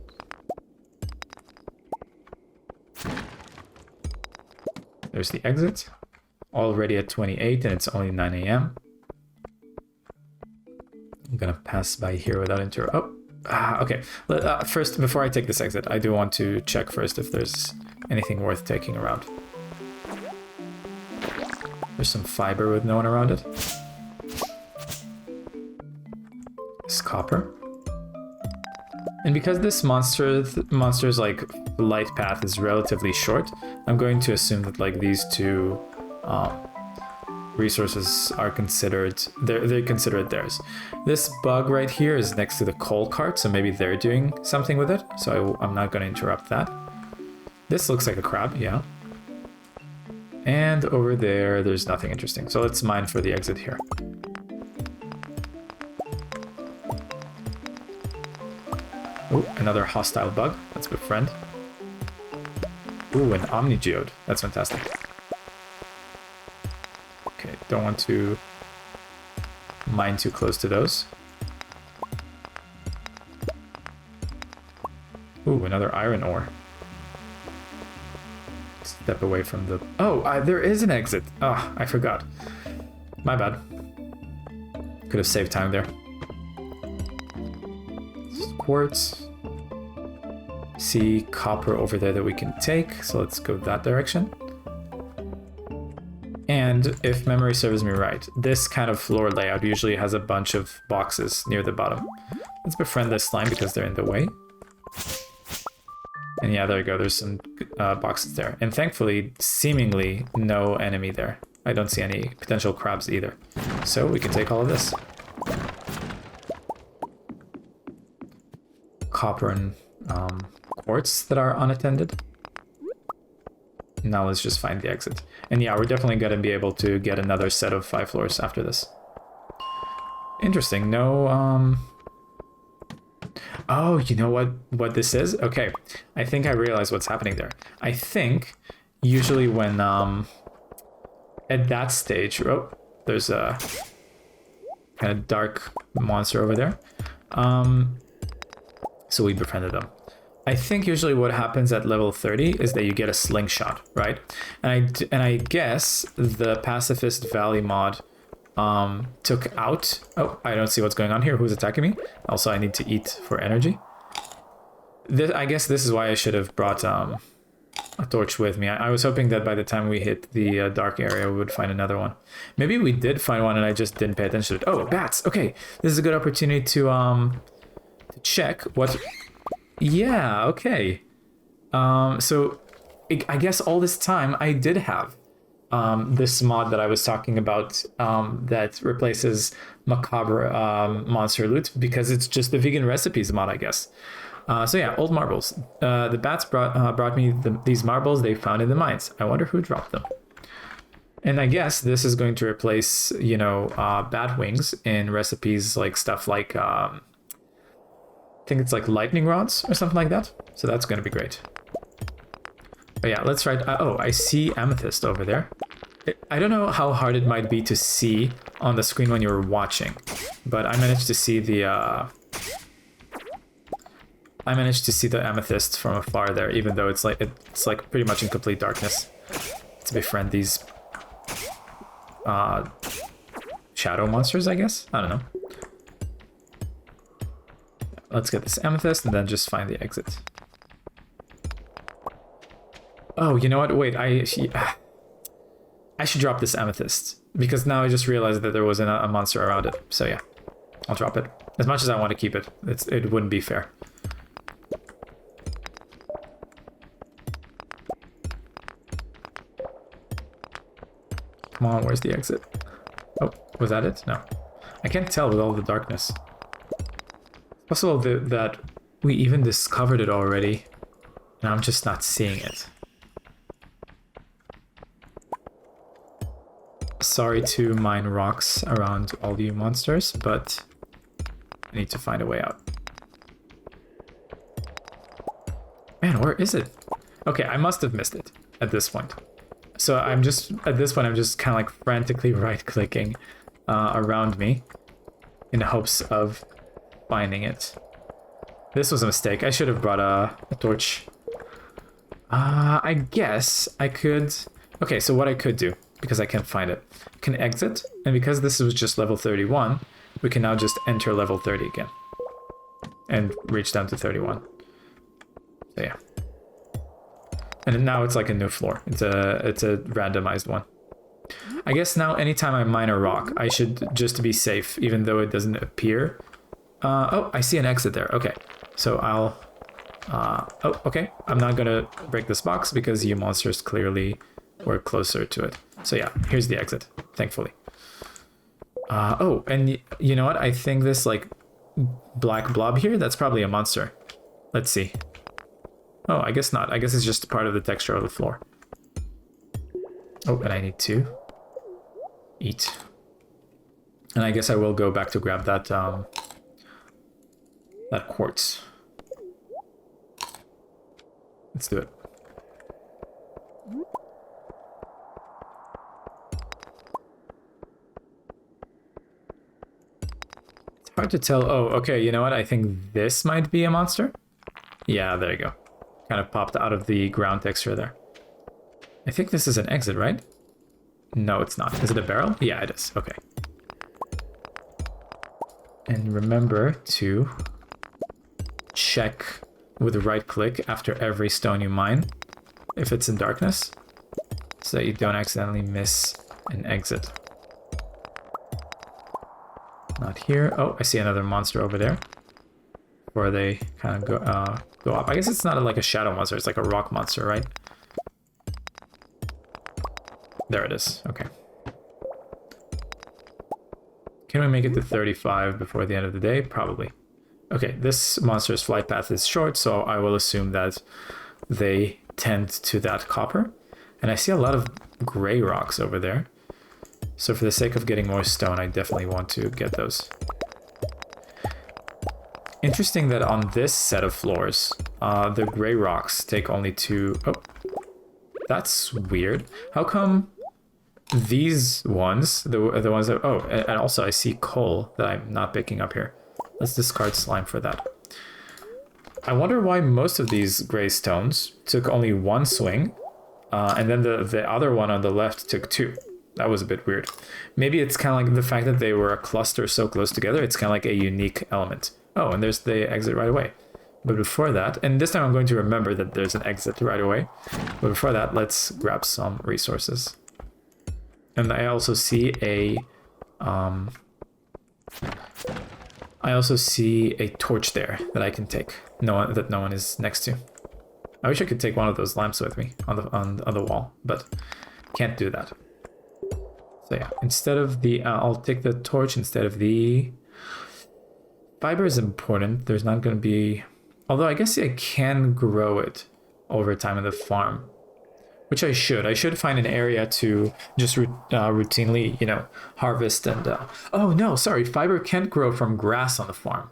There's the exit. Already at 28 and it's only 9 a.m. I'm gonna pass by here without okay. First, before I take this exit, I do want to check first if there's anything worth taking around. There's some fiber with no one around it. This copper. And because this monster's like light path is relatively short, I'm going to assume that like these two resources are considered, they consider it theirs. This bug right here is next to the coal cart, so maybe they're doing something with it. So I'm not going to interrupt that. This looks like a crab, yeah. And over there, there's nothing interesting. So let's mine for the exit here. Oh, another hostile bug. Let's befriend. Ooh, an omnigeode. That's fantastic. Okay, don't want to mine too close to those. Ooh, another iron ore. Step away from the... Oh, there is an exit. Oh, I forgot. My bad. Could have saved time there. Quartz. See copper over there that we can take, so let's go that direction. And if memory serves me right, this kind of floor layout usually has a bunch of boxes near the bottom. Let's befriend this slime because they're in the way. And yeah, there you go, there's some boxes there. And thankfully, seemingly no enemy there. I don't see any potential crabs either. So we can take all of this. Copper and quartz that are unattended. Now let's just find the exit. And yeah, we're definitely going to be able to get another set of 5 floors after this. Interesting. No, Oh, you know what this is? Okay, I think I realize what's happening there. I think usually when at that stage, oh, there's a kind of dark monster over there. So we befriended them. I think usually what happens at level 30 is that you get a slingshot, right? And I guess the Pacifist Valley mod took out... Oh, I don't see what's going on here. Who's attacking me? Also, I need to eat for energy. I guess this is why I should have brought a torch with me. I was hoping that by the time we hit the dark area, we would find another one. Maybe we did find one and I just didn't pay attention to it. Oh, bats! Okay, this is a good opportunity to check what... Yeah, okay. So I guess all this time I did have this mod that I was talking about that replaces macabre monster loot because it's just the vegan recipes mod, I guess. So yeah, old marbles. The bats brought me these marbles they found in the mines. I wonder who dropped them. And I guess this is going to replace, you know, bat wings in recipes like stuff like, I think it's like lightning rods or something like that. So that's going to be great. But yeah, let's try. Oh, I see amethyst over there. I don't know how hard it might be to see on the screen when you're watching, but I managed to see the amethyst from afar there, even though it's like pretty much in complete darkness. To befriend these shadow monsters, I guess. I don't know. Let's get this amethyst and then just find the exit. Oh, you know what? Wait, I should drop this amethyst because now I just realized that there was a monster around it. So yeah, I'll drop it. As much as I want to keep it, it wouldn't be fair. Come on, where's the exit? Oh, was that it? No. I can't tell with all the darkness. It's possible that we even discovered it already, and I'm just not seeing it. Sorry to mine rocks around all you monsters, but I need to find a way out. Man, where is it? Okay, I must have missed it at this point. So at this point, I'm just kind of like frantically right-clicking around me in hopes of finding it. This was a mistake. I should have brought a torch. I guess I could... Okay, so what I could do, because I can't find it, can exit, and because this was just level 31, we can now just enter level 30 again and reach down to 31. So yeah. And now it's like a new floor. It's a randomized one. I guess now anytime I mine a rock, I should, just to be safe, even though it doesn't appear. Oh, I see an exit there. Okay, so I'll... oh, okay. I'm not gonna break this box because you monsters clearly were closer to it. So yeah, here's the exit, thankfully. Oh, and you know what? I think this like black blob here, that's probably a monster. Let's see. Oh, I guess not. I guess it's just part of the texture of the floor. Oh, and I need to eat. And I guess I will go back to grab that that quartz. Let's do it. It's hard to tell. Oh, okay, you know what? I think this might be a monster. Yeah, there you go. Kind of popped out of the ground texture there. I think this is an exit, right? No, it's not. Is it a barrel? Yeah, it is. Okay. And remember to check with the right click after every stone you mine if it's in darkness, so that you don't accidentally miss an exit. Not here. Oh, I see another monster over there. Where they kind of go up. I guess it's not like a shadow monster, it's like a rock monster, right? There it is. Okay. Can we make it to 35 before the end of the day? Probably. Okay, this monster's flight path is short, so I will assume that they tend to that copper. And I see a lot of gray rocks over there. So for the sake of getting more stone, I definitely want to get those. Interesting that on this set of floors, the gray rocks take only 2... Oh, that's weird. How come these ones, the ones that... Oh, and also I see coal that I'm not picking up here. Let's discard slime for that. I wonder why most of these gray stones took only 1 swing, and then the other one on the left took 2. That was a bit weird. Maybe it's kind of like the fact that they were a cluster so close together, it's kind of like a unique element. Oh, and there's the exit right away. But before that, and this time I'm going to remember that there's an exit right away. But before that, let's grab some resources. And I also see a torch there that I can take. That no one is next to. I wish I could take one of those lamps with me on the wall, but can't do that. So yeah, instead of the, I'll take the torch instead of the fiber is important. There's not going to be, although I guess I can grow it over time in the farm, which I should. I should find an area to just routinely, you know, harvest and, oh no, sorry, fiber can't grow from grass on the farm.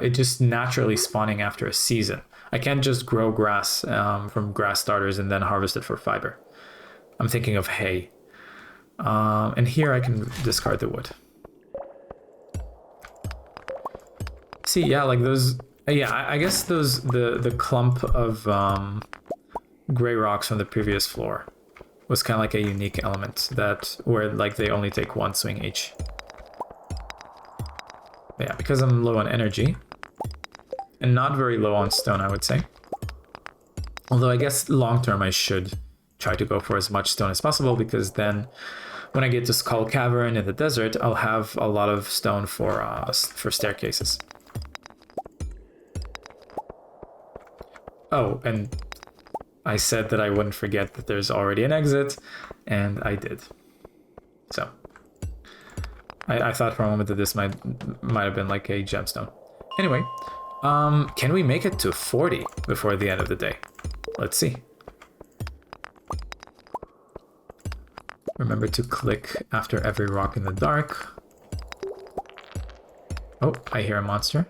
It just naturally spawning after a season. I can't just grow grass from grass starters and then harvest it for fiber. I'm thinking of hay. And here I can discard the wood. See, yeah, like those, yeah, I guess those, the clump of gray rocks from the previous floor was kind of like a unique element that, where like they only take one swing each. But yeah, because I'm low on energy, and not very low on stone, I would say. Although I guess long term I should try to go for as much stone as possible, because then when I get to Skull Cavern in the desert, I'll have a lot of stone for staircases. Oh, and I said that I wouldn't forget that there's already an exit, and I did. So I thought for a moment that this might have been like a gemstone. Anyway, can we make it to 40 before the end of the day? Let's see. Remember to click after every rock in the dark. Oh, I hear a monster.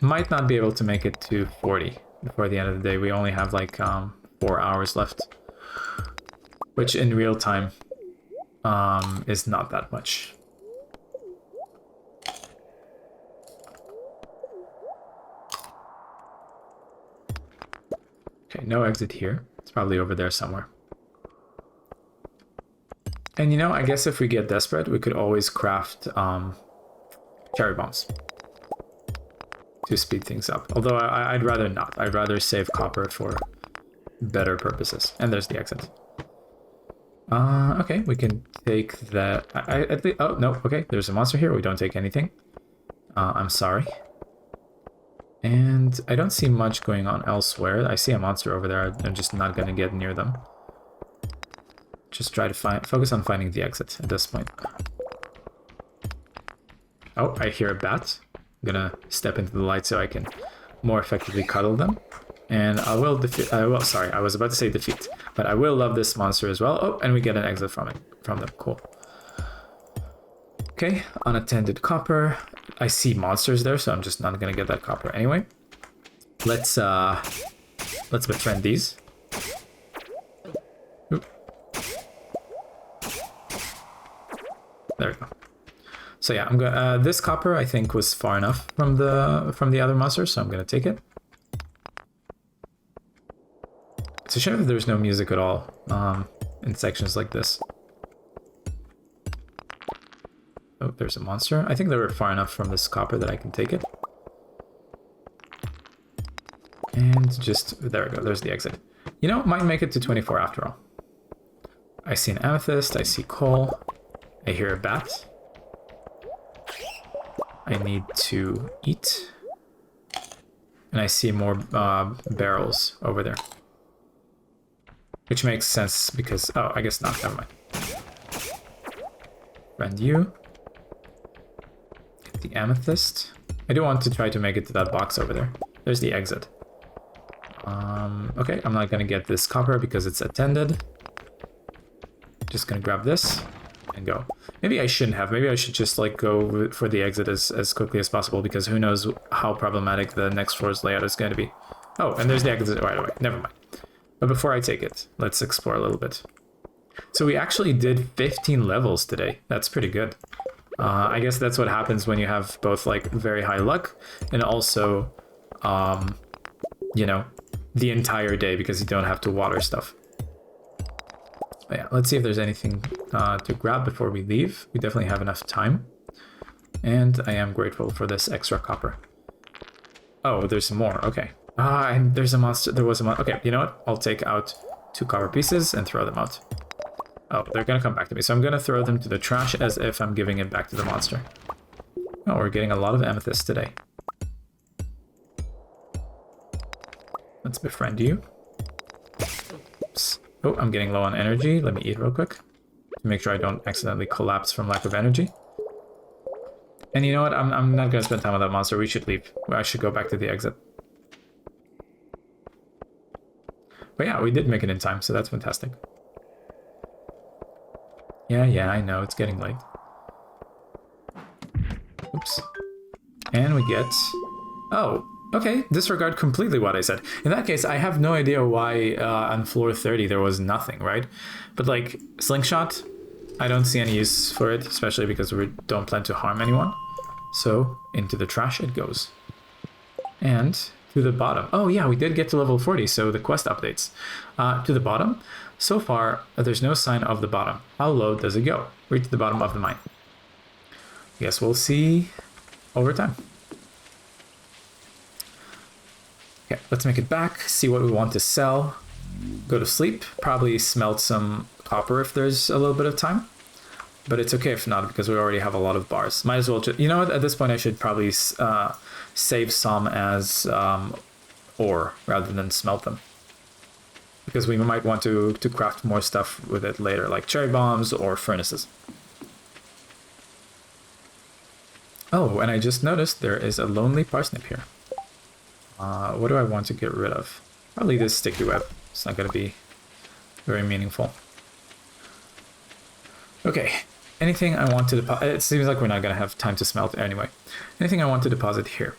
Might not be able to make it to 40 before the end of the day. We only have like 4 hours left, which in real time is not that much. Okay, no exit here. It's probably over there somewhere. And you know, I guess if we get desperate, we could always craft cherry bombs to speed things up. Although I'd rather not. I'd rather save copper for better purposes. And there's the exit. Okay, we can take that. Oh, no, okay, there's a monster here. We don't take anything. I'm sorry. And I don't see much going on elsewhere. I see a monster over there. I'm just not going to get near them. Just try to focus on finding the exit at this point. Oh, I hear a bat. I'm gonna step into the light so I can more effectively cuddle them. And I will defeat, sorry, I was about to say defeat, but I will love this monster as well. Oh, and we get an exit from them, cool. Okay, unattended copper. I see monsters there, so I'm just not gonna get that copper anyway. Let's befriend these. Oop. There we go. So yeah, I'm gonna. This copper I think was far enough from the other monsters, so I'm gonna take it. It's a shame that there's no music at all in sections like this. Oh, there's a monster. I think they were far enough from this copper that I can take it. And just, there we go, there's the exit. You know, might make it to 24 after all. I see an amethyst, I see coal, I hear a bat. I need to eat. And I see more barrels over there. Which makes sense because, oh, I guess not, never mind. Friend you. Get the amethyst. I do want to try to make it to that box over there. There's the exit. Okay, I'm not gonna get this copper because it's attended. Just gonna grab this and go. Maybe I shouldn't have. Maybe I should just like go for the exit as quickly as possible because who knows how problematic the next floor's layout is going to be. Oh, and there's the exit right away. Never mind. But before I take it, let's explore a little bit. So we actually did 15 levels today. That's pretty good. I guess that's what happens when you have both like very high luck and also, you know, the entire day because you don't have to water stuff. But yeah, let's see if there's anything to grab before we leave. We definitely have enough time. And I am grateful for this extra copper. Oh, there's some more. Okay. And there's a monster. There was a monster. Okay, you know what? I'll take out 2 copper pieces and throw them out. Oh, they're gonna come back to me. So I'm gonna throw them to the trash as if I'm giving it back to the monster. Oh, we're getting a lot of amethyst today. Let's befriend you. Oops. Oh, I'm getting low on energy. Let me eat real quick to make sure I don't accidentally collapse from lack of energy. And you know what? I'm not going to spend time with that monster. We should leave. I should go back to the exit. But yeah, we did make it in time, so that's fantastic. Yeah, I know. It's getting late. Oops. And we get... Oh, okay. Disregard completely what I said. In that case, I have no idea why on floor 30 there was nothing, right? But like, slingshot, I don't see any use for it, especially because we don't plan to harm anyone. So, into the trash it goes. And to the bottom. Oh yeah, we did get to level 40, so the quest updates. To the bottom. So far, there's no sign of the bottom. How low does it go? Reach the bottom of the mine. Guess we'll see over time. Okay, let's make it back, see what we want to sell. Go to sleep, probably smelt some copper if there's a little bit of time. But it's okay if not, because we already have a lot of bars. Might as well just... You know what? At this point, I should probably save some as ore rather than smelt them. Because we might want to craft more stuff with it later, like cherry bombs or furnaces. Oh, and I just noticed there is a lonely parsnip here. What do I want to get rid of? Probably this sticky web. It's not going to be very meaningful. Okay, anything I want to deposit... It seems like we're not going to have time to smelt anyway. Anything I want to deposit here?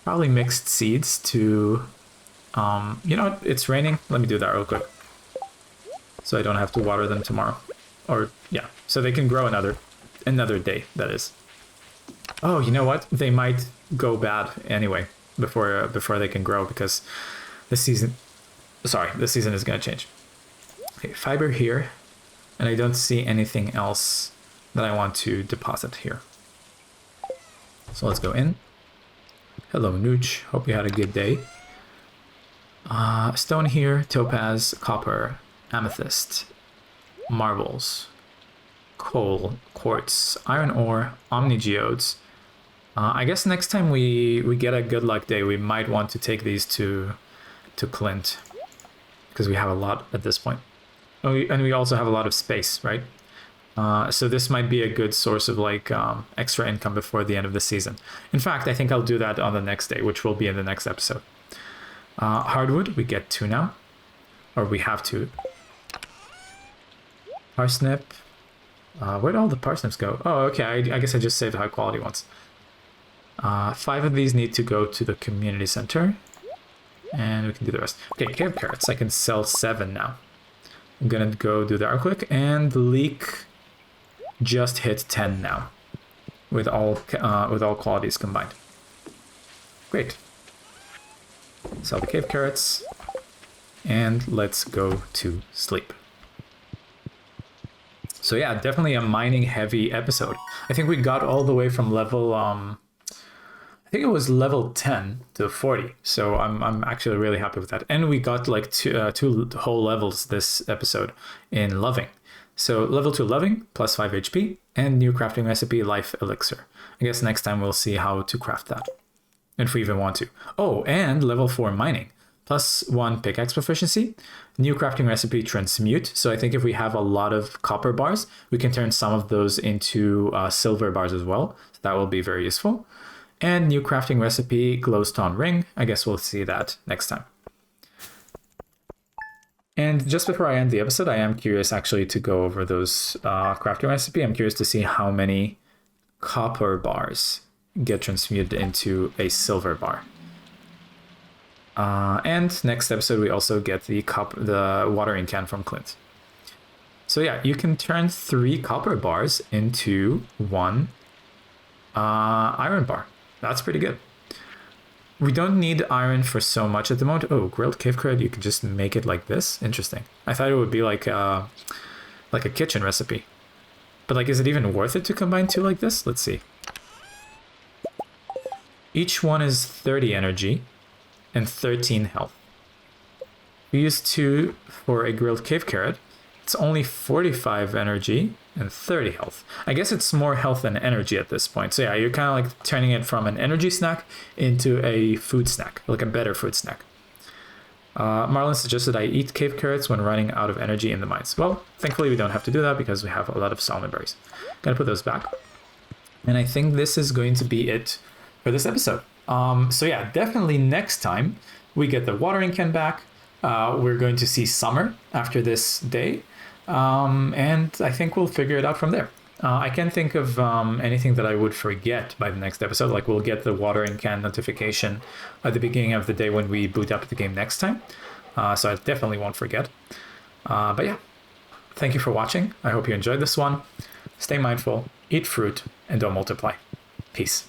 Probably mixed seeds to... you know what? It's raining. Let me do that real quick. So I don't have to water them tomorrow. Or, yeah, so they can grow another day, that is. Oh, you know what? They might go bad anyway before they can grow, because the season is going to change. Okay, fiber here, and I don't see anything else that I want to deposit here. So let's go in. Hello, Nooch. Hope you had a good day. Stone here, topaz, copper, amethyst, marbles, coal, quartz, iron ore, omnigeodes. I guess next time we get a good luck day, we might want to take these to Clint, because we have a lot at this point. Oh, and we also have a lot of space, right? So this might be a good source of like extra income before the end of the season. In fact, I think I'll do that on the next day, which will be in the next episode. Hardwood, we get 2 now, or we have 2. Parsnip. Where'd all the parsnips go? Oh, okay, I guess I just saved high quality ones. 5 of these need to go to the community center, and we can do the rest. Okay, cave carrots. I can sell 7 now. I'm gonna go do that real quick, and the leek just hit 10 now, with all qualities combined. Great. Sell the cave carrots, and let's go to sleep. So yeah, definitely a mining heavy episode. I think we got all the way from level I think it was level 10 to 40. So I'm actually really happy with that. And we got like two whole levels this episode in loving. So level 2 loving plus 5 HP and new crafting recipe life elixir. I guess next time we'll see how to craft that, if we even want to. Oh, and level 4 mining plus 1 pickaxe proficiency, new crafting recipe transmute. So I think if we have a lot of copper bars, we can turn some of those into silver bars as well. So that will be very useful. And new crafting recipe glowstone ring. I guess we'll see that next time. And just before I end the episode, I am curious actually to go over those crafting recipe. I'm curious to see how many copper bars get transmuted into a silver bar. And next episode, we also get the watering can from Clint. So yeah, you can turn 3 copper bars into 1 iron bar. That's pretty good. We don't need iron for so much at the moment. Oh, grilled cave crud, you can just make it like this? Interesting. I thought it would be like a kitchen recipe. But like, is it even worth it to combine 2 like this? Let's see. Each one is 30 energy and 13 health. We use 2 for a grilled cave carrot, It's only 45 energy and 30 health. I guess it's more health than energy at this point. So yeah, you're kind of like turning it from an energy snack into a food snack, like a better food snack. Marlon suggested I eat cave carrots when running out of energy in the mines. Well, thankfully we don't have to do that because we have a lot of salmon berries. Gonna put those back. And I think this is going to be it for this episode. So yeah, definitely next time we get the watering can back. We're going to see summer after this day. And I think we'll figure it out from there. I can't think of anything that I would forget by the next episode. Like we'll get the watering can notification at the beginning of the day when we boot up the game next time. So I definitely won't forget. But yeah, thank you for watching. I hope you enjoyed this one. Stay mindful, eat fruit, and don't multiply. Peace.